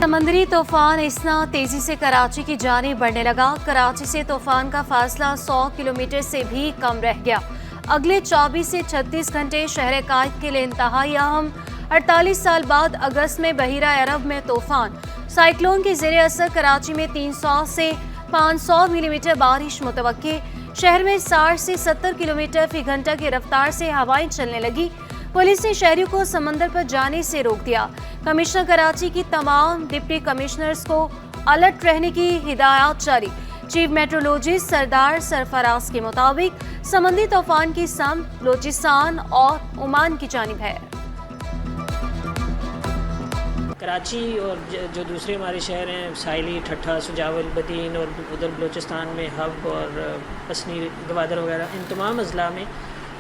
समंदरी तूफान इसना तेजी से कराची की जानिब बढ़ने लगा। कराची से तूफान का फासला 100 किलोमीटर से भी कम रह गया। अगले 24 से 36 घंटे शहर कायद के लिए इंतहाई अहम। 48 साल बाद अगस्त में बहीरा अरब में तूफान साइक्लोन के ज़ेरे असर कराची में 300 से 500 मिलीमीटर बारिश मुतवक्के। शहर में 60 से 70 किलोमीटर फी घंटा की रफ्तार से हवाएं चलने लगी। पुलिस ने शहरियों को समंदर पर जाने से रोक दिया। कमिश्नर कराची की तमाम डिप्टी कमिश्नर्स को अलर्ट रहने की हिदायत जारी। चीफ मेट्रोलॉजिस्ट सरदार सरफराज के मुताबिक समंदरी तूफान की सम बलूचिस्तान और ओमान की जानिब है। कराची और जो दूसरे हमारे शहर हैं साहिली, ठट्ठा, सुजावल, बदीन और उधर बलूचिस्तान में हब और पसनी, गवादर वगैरह, इन तमाम अजला में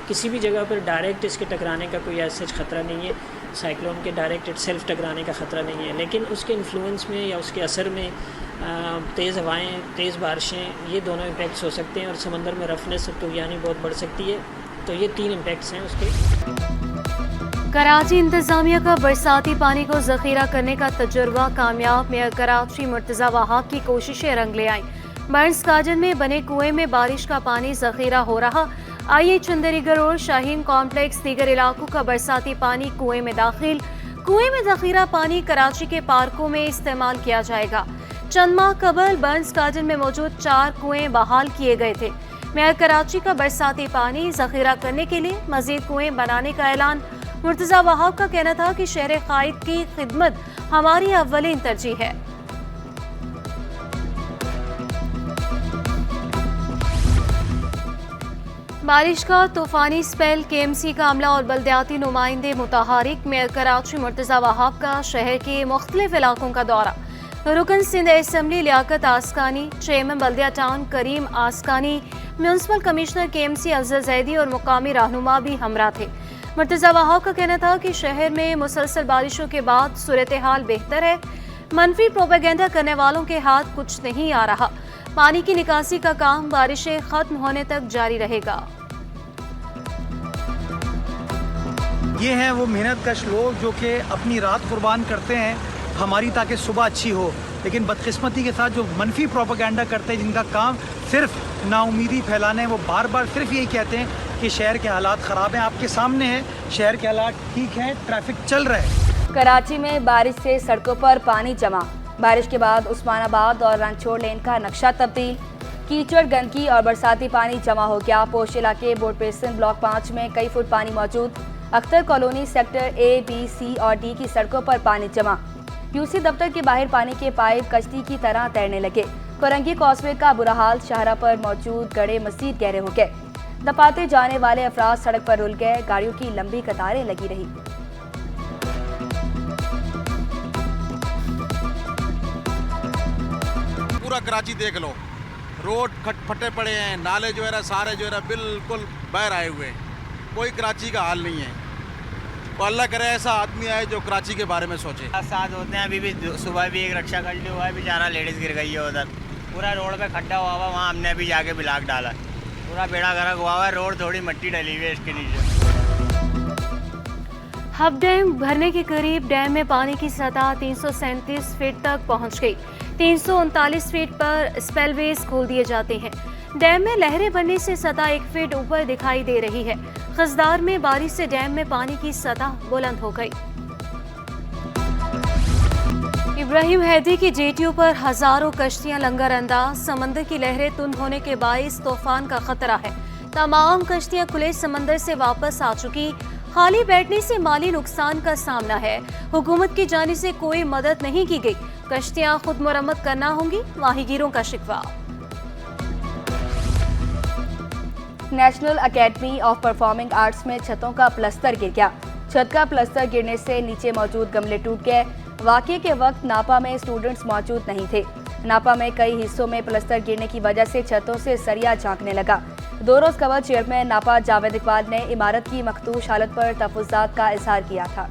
किसी भी जगह पर डायरेक्ट इसके टकराने का कोई ऐसा ख़तरा नहीं है। साइक्लोन के डायरेक्ट सेल्फ टकराने का ख़तरा नहीं है, लेकिन उसके इन्फ्लुएंस में या उसके असर में तेज़ हवाएं, तेज़ बारिशें, ये दोनों इम्पैक्ट्स हो सकते हैं और समंदर में रफनेस और तुगयानी बहुत बढ़ सकती है। तो ये 3 इम्पैक्ट्स हैं उसके। कराची इंतजामिया का बरसाती पानी को जखीरा करने का तजुर्बा कामयाब। मेयर कराची मुर्तज़ा वहाब की कोशिशें रंग ले आई। बर्न्स गार्डन में बने कुएं में बारिश का पानी जखीरा हो रहा। आइए चंदरीगढ़ और शाहीन कॉम्प्लेक्स दीगर इलाकों का बरसाती पानी कुएं में दाखिल। कुएं में जखीरा पानी कराची के पार्कों में इस्तेमाल किया जाएगा। चंद माह कबल बर्न्स गार्डन में मौजूद 4 कुएं बहाल किए गए थे। मेयर कराची का बरसाती पानी जखीरा करने के लिए मजीद कुएं बनाने का ऐलान। मुर्तज़ा वहाब का कहना था कि शहर कायद की खिदमत हमारी अव्वलीन तरजीह है। बारिश का तूफानी स्पेल, केएमसी का अमला और बल्दियाती नुमाइंदे मुतहरिक। मेयर कराची मुर्तज़ा वहाब का शहर के मुख्तलिफ इलाकों का दौरा। रुकन Sindh assembly Liaquat Askani, chairman Baldia town Karim Askani, municipal commissioner KMC Afzal Zaidi और मुकामी रहनुमा भी हमरा थे। मुर्तज़ा वहाब का कहना था कि शहर में मुसलसल बारिशों के बाद सूरत हाल बेहतर है। मनफी प्रोपेगेंडा करने वालों के हाथ कुछ नहीं आ रहा। पानी की निकासी का काम बारिशें खत्म होने तक जारी रहेगा। ये हैं वो मेहनतकश लोग जो कि अपनी रात कुर्बान करते हैं हमारी ताकि सुबह अच्छी हो, लेकिन बदकिस्मती के साथ जो मनफी प्रोपेगेंडा करते हैं, जिनका काम सिर्फ नाउमीदी फैलाना है, वो बार बार सिर्फ यही कहते हैं कि शहर के हालात ख़राब हैं। आपके सामने है, शहर के हालात ठीक हैं, ट्रैफिक चल रहा है। कराची में बारिश से सड़कों पर पानी जमा। बारिश के बाद उस्मानाबाद और रनछोड़ लेन का नक्शा तब्दील। कीचड़, गंदगी और बरसाती पानी जमा हो गया। पोश इलाके बोर्ड बेसिन ब्लॉक 5 में कई फुट पानी मौजूद। Akhtar colony sector A, B, C और D की सड़कों पर पानी जमा। यूसी दफ्तर के बाहर पानी के पाइप कश्ती की तरह तैरने लगे। कोरंगी कॉस्वे का बुरा हाल, शाहरा पर मौजूद गड़े मजीद गहरे हो गए। दपाते जाने वाले अफराद सड़क पर रुल गए। गाड़ियों की लंबी कतारें लगी रही। पूरा कराची देख लो, रोड फटे पड़े हैं, नाले जो है सारे जो है बिल्कुल बाहर आए हुए हैं। कोई कराची का हाल नहीं है। तो अल्लाह करे ऐसा आदमी आए जो कराची के बारे में सोचे। साथ होते हैं। अभी भी सुबह भी एक रक्षा कर लिया हुआ है, बेचारा लेडीज़ गिर गई है उधर। पूरा रोड पे खड्डा हुआ हुआ, वहाँ हमने भी जाके ब्लॉक डाला। पूरा बेड़ा गर्क हुआ हुआ है, रोड थोड़ी मिट्टी डली हुई है इसके नीचे। हब डैम भरने के करीब। डैम में पानी की सतह 337 फीट तक पहुंच गई। 339 फीट पर स्पेलवेज खोल दिए जाते हैं। डैम में लहरें बनने से सतह 1 फीट ऊपर दिखाई दे रही है। खजदार में बारिश से डैम में पानी की सतह बुलंद हो गई। इब्राहिम हैदी की जेटियों पर हजारों कश्तियां लंगर अंदाज। समंदर की लहरें तुंद होने के बाइस तूफान का खतरा है। तमाम कश्तियां खुले समंदर से वापस आ चुकी। खाली बैठने से माली नुकसान का सामना है। हुकूमत की जानिब से कोई मदद नहीं की गई। कश्तियां खुद मुरम्मत करना होंगी, माहीगीरों का शिकवा। National academy of performing arts में छतों का प्लस्तर गिर गया। छत का प्लस्तर गिरने से नीचे मौजूद गमले टूट गए। वाक़ये के वक्त नापा में स्टूडेंट्स मौजूद नहीं थे। नापा में कई हिस्सों में प्लस्तर गिरने की वजह से छतों से सरिया झांकने लगा। 2 रोज़ कबल चेयरमैन नापा जावेद इकबाल ने इमारत की मखदूश हालत पर तफुज़ात का इजहार किया था।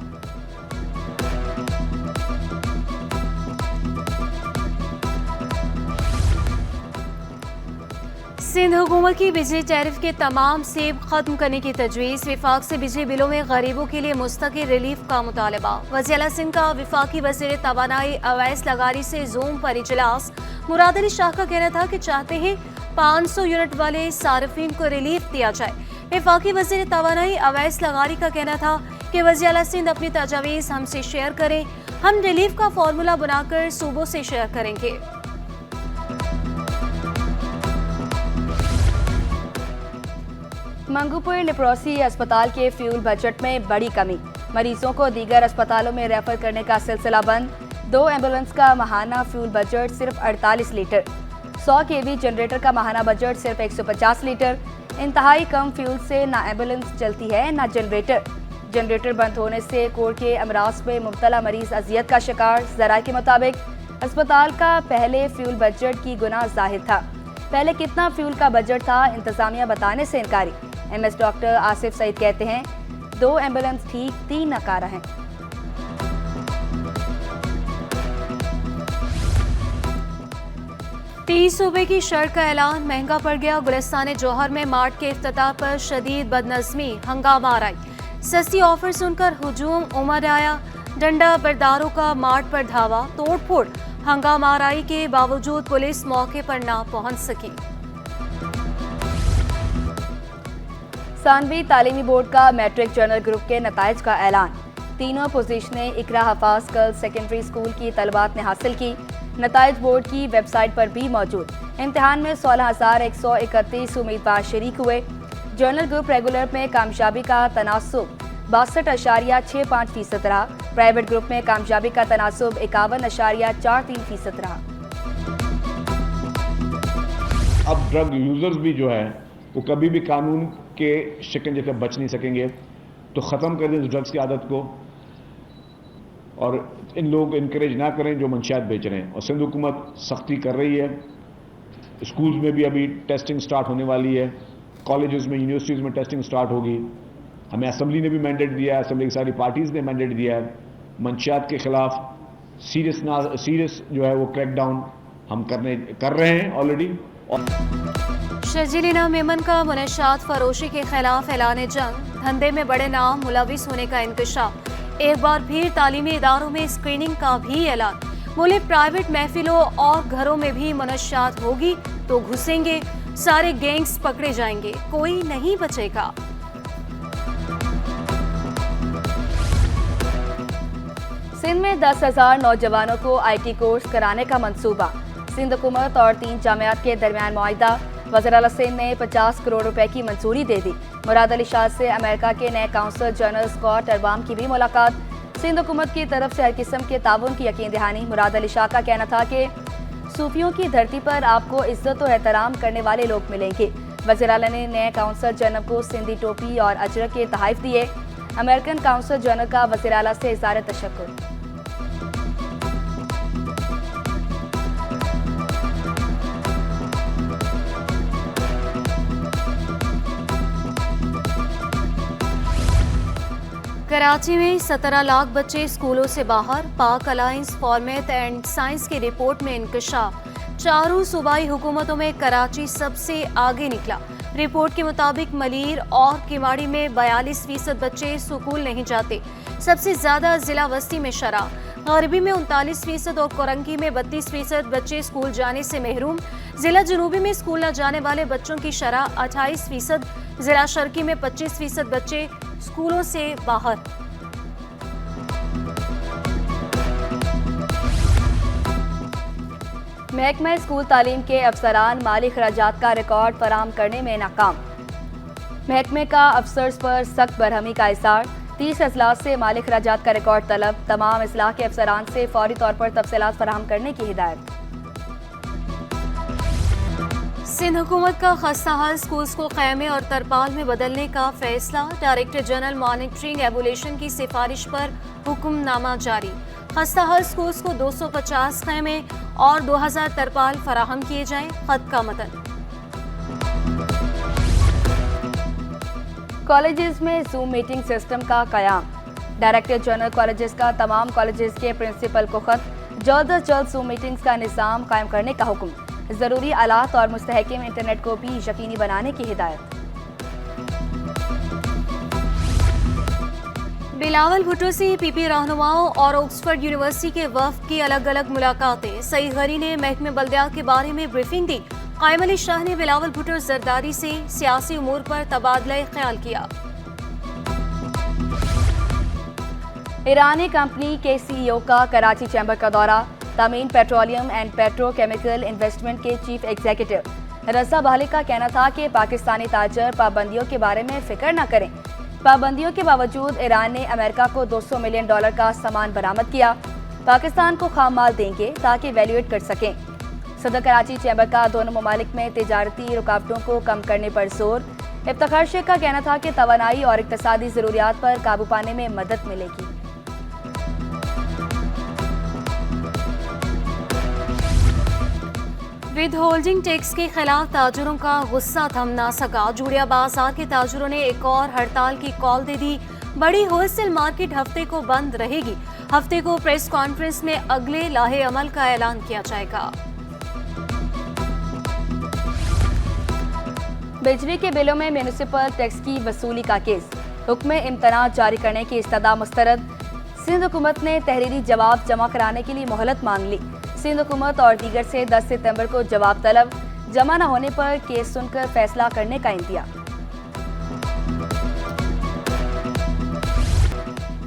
सिंध हुकूमत की बिजली टैरिफ के तमाम सेब खत्म करने की तजवीज़। विफाक से बिजली बिलों में गरीबों के लिए मुस्तकिल रिलीफ का मुतालबा। वज़ीर सिंध का विफाकी वज़ीर तवानाई अवैस लगारी से जूम पर इजलास। मुराद अली शाह का कहना था कि चाहते हैं 500 यूनिट वाले सार्फिन को रिलीफ दिया जाए। विफाकी वज़ीर तवानाई अवैस लगारी का कहना था कि वज़ीर सिंध अपनी तजावीज़ हमसे शेयर करें, हम रिलीफ का फार्मूला बनाकर सूबों से शेयर करेंगे। मंगूपुर लेप्रोसी अस्पताल के फ्यूल बजट में बड़ी कमी। मरीजों को दीगर अस्पतालों में रेफर करने का सिलसिला बंद। 2 एम्बुलेंस का माहाना फ्यूल बजट सिर्फ 48 लीटर। 100 kV जनरेटर का माहाना बजट सिर्फ 150 लीटर। इंतहाई कम फ्यूल से ना एम्बुलेंस चलती है ना जनरेटर। जनरेटर बंद होने से कोड़ के अमराज में मुब्तला मरीज अजियत का शिकार। ज़राए के मुताबिक अस्पताल का पहले फ्यूल बजट की गुना जाहिर था। पहले कितना फ्यूल का बजट था, इंतजामिया बताने से इनकारी। MS डॉक्टर आसिफ सईद कहते हैं 2 एम्बुलेंस ठीक, 3 नकारा हैं। तीस सूबे की शर्त का ऐलान, महंगा पड़ गया। गुलिस्तान जौहर में मार्ट के इफ्तिताह पर शदीद बदनज़मी, हंगामा आराई। सस्ती ऑफर सुनकर हुजूम उमड़ आया। डंडा बरदारों का मार्ट पर धावा, तोड़ फोड़। हंगामा आराई के बावजूद पुलिस मौके पर ना पहुंच सकी। सानवी तालीमी बोर्ड का मैट्रिक जर्नल ग्रुप के नताइज का ऐलान। तीनों पोजीशनें इकरा हफाज गर्ल्स सेकेंडरी स्कूल की तलबात ने हासिल की। नताइज बोर्ड की वेबसाइट पर भी मौजूद। इम्तिहान में 16,131 उम्मीदवार शरीक हुए। जर्नल ग्रुप रेगुलर में कामयाबी का तनासुब 62.65% रहा। प्राइवेट ग्रुप में कामयाबी का तनासुब 51.43% रहा। अब ड्रग यूजर्स भी जो है वो कभी भी कानून के शिकंजे से बच नहीं सकेंगे, तो ख़त्म कर दें ड्रग्स की आदत को और इन लोगों को इनकरेज ना करें जो मंशियात बेच रहे हैं। और सिंध हुकूमत सख्ती कर रही है। स्कूल्स में भी अभी टेस्टिंग स्टार्ट होने वाली है, कॉलेजेस में, यूनिवर्सिटीज़ में टेस्टिंग स्टार्ट होगी। हमें असम्बली ने भी मैंडेट दिया है, असम्बली की सारी पार्टीज़ ने मैंडेट दिया है। मंशियात के ख़िलाफ़ सीरियस जो है वो क्रैकडाउन हम कर रहे हैं ऑलरेडी। शर्जीलीना मेमन का मुनशात फरोशी के खिलाफ ऐलान जंग। धंधे में बड़े नाम मुलविस होने का इंकशाफ। एक बार फिर तालीमी इदारों में स्क्रीनिंग का भी ऐलान। बोले प्राइवेट महफिलों और घरों में भी मुनशात होगी तो घुसेंगे, सारे गैंग्स पकड़े जाएंगे, कोई नहीं बचेगा। सिंध में 10,000 नौजवानों को IT कोर्स कराने का मंसूबा। सिंध हुकूमत और 3 जामियात के दरमियान मुआहिदा। वज़ीर आला सिंध ने 50 करोड़ रुपए की मंजूरी दे दी। मुराद अली शाह से अमेरिका के नए काउंसल जनरल स्कॉट अरबाम की भी मुलाकात। सिंध हुकूमत की तरफ से हर किस्म के ताउन की यकीन दहानी। मुराद अली शाह का कहना था कि सूफियों की धरती पर आपको इज्जत और एहतराम करने वाले लोग मिलेंगे। वज़ीर आला ने नए काउंसल जनरल को सिंधी टोपी और अजरक के तोहफे दिए। अमेरिकन काउंसल जनरल का वज़ीर आला से इज़हार तशक्कुर। कराची में 17 लाख बच्चे स्कूलों से बाहर। पाक alliance for math and science की रिपोर्ट में इंकशाफ। चारों सूबाई हुकूमतों में कराची सबसे आगे निकला। रिपोर्ट के मुताबिक मलीर और किमाड़ी में 42% बच्चे स्कूल नहीं जाते। सबसे ज्यादा जिला वस्ती में शरह, गरबी में 39% और कोरंगी में 32% बच्चे स्कूल जाने से महरूम। जिला जनूबी में स्कूल न जाने वाले बच्चों की शरह 28%। जिला शर्की में 25% बच्चे स्कूलों से बाहर। महकमा स्कूल तालीम के अफसरान माली खराजात का रिकॉर्ड फराहम करने में नाकाम। महकमे का अफसर्स पर सख्त बरहमी का इज़हार। 30 अजलास से माली खराजात का रिकॉर्ड तलब। तमाम इस्लाह के अफसरान से फौरी तौर पर तफसीलात फराहम करने की हिदायत। सिंध हुकूमत का खस्ताहाल स्कूल्स को खैमे और तरपाल में बदलने का फैसला। डायरेक्टर जनरल मॉनिटरिंग एबुलेशन की सिफारिश पर हुक्मनामा जारी। खस्ताहाल स्कूल्स को 250 खैमे और 2000 तरपाल फराहम किए जाएं। खत का मतन। कॉलेजेस में जूम मीटिंग सिस्टम का कयाम। डायरेक्टर जनरल कॉलेजेस का तमाम कॉलेजेस के प्रिंसिपल को खत। जल्द अज जल्द जूम मीटिंग्स का निज़ाम कायम करने का हुक्म। ज़रूरी आलात और मुस्तहकम इंटरनेट को भी यकीनी बनाने की हिदायत। बिलावल भुट्टो से पीपी रहनुमाओं और ऑक्सफोर्ड यूनिवर्सिटी के वफ़द की अलग अलग मुलाकातें। सईद गनी ने महकमे बल्दिया के बारे में ब्रीफिंग दी। कायम अली शाह ने बिलावल भुट्टो जरदारी से सियासी उमूर पर तबादला ख्याल किया। ईरानी कंपनी के CEO का कराची चैम्बर का दौरा। तमीन पेट्रोलियम एंड पेट्रोकेमिकल इन्वेस्टमेंट के चीफ एग्जीक्यूटिव रजा बाहली का कहना था कि पाकिस्तानी ताजर पाबंदियों के बारे में फिक्र न करें। पाबंदियों के बावजूद ईरान ने अमेरिका को $200 मिलियन का सामान बरामद किया। पाकिस्तान को खाम माल देंगे ताकि वैल्यूएट कर सकें। सदर कराची चैम्बर का दोनों ममालिक में तिजारती रुकावटों को कम करने पर जोर। इफ्तिखार शेख का कहना था कि तवानाई और इक्तसादी ज़रूरियात पर काबू पाने में मदद मिलेगी। विद होल्डिंग टैक्स के खिलाफ ताजरों का गुस्सा थम ना सका। जूड़िया बाजार के ताजरों ने एक और हड़ताल की कॉल दे दी। बड़ी होलसेल मार्केट हफ्ते को बंद रहेगी। हफ्ते को प्रेस कॉन्फ्रेंस में अगले लाहे अमल का ऐलान किया जाएगा। बिजली के बिलों में म्यूनिसिपल टैक्स की वसूली का केस। हुक्म इम्तना जारी करने की इस्तदा मुस्तरद। सिंध हुकूमत ने तहरीरी जवाब जमा कराने के लिए मोहलत मांग ली। सिंध हुकूमत और दीगर से 10 सितंबर को जवाब तलब। जमा न होने पर केस सुनकर फैसला करने का इंतजार।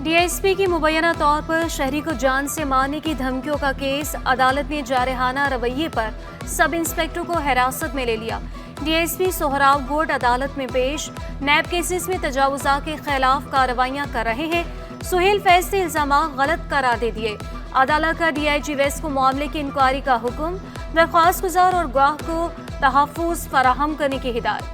DSP की मुबैना तौर पर शहरी को जान से मारने की धमकियों का केस। अदालत ने जारहाना रवैये पर सब इंस्पेक्टर को हिरासत में ले लिया। DSP सोहराब गोड अदालत में पेश। नैब केसेस में तजावुज़ा के खिलाफ कार्रवाइयां कर रहे हैं। सुहेल फैज से इल्जाम गलत करार दे दिए। अदालत का DIG वेस्ट को मामले की इंक्वायरी का हुक्म। दरख्वास्त गुजार और गवाह को तहफ़्फ़ुज़ फराहम करने की हिदायत।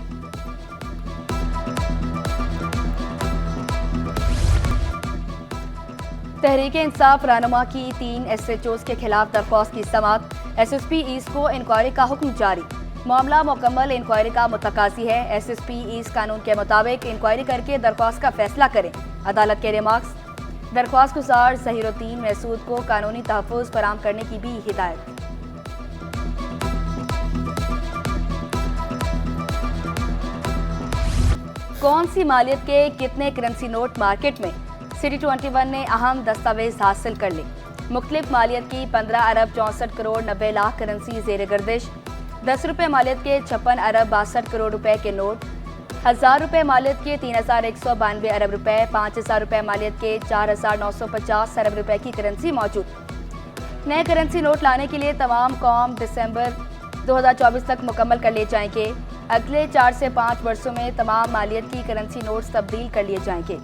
तहरीक इंसाफ रहनुमा की 3 SHOs के खिलाफ दरख्वास्त की समाअत। SSP ईस्ट को इंक्वायरी का हुक्म जारी। मामला मुकम्मल इंक्वायरी का मुतकाज़ी है। SSP ईस्ट कानून के मुताबिक इंक्वायरी करके दरख्वास्त का फैसला करें। अदालत के रिमार्क्स। दरख्वास्त गुजार ज़हीरुद्दीन महसूद को कानूनी तहफ़्फ़ुज़ फराहम करने की भी हिदायत। कौन सी मालियत के कितने करेंसी नोट मार्केट में? सिटी 21 ने अहम दस्तावेज हासिल कर ली। मुख्तलिफ मालियत की 15 अरब 64 करोड़ 90 लाख करेंसी ज़ेर गर्दिश। 10 रुपये मालियत के 56 अरब 62 करोड़ रुपए के नोट। 1000 रुपये मालियत के 3192 अरब रुपए। 5000 रुपये मालियत के 4950 अरब रुपए की करेंसी मौजूद। नए करेंसी नोट लाने के लिए तमाम काम दिसंबर 2024 तक मुकम्मल कर लिए जाएंगे। अगले 4 से 5 वर्षों में तमाम मालियत की करेंसी नोट्स तब्दील कर लिए जाएंगे।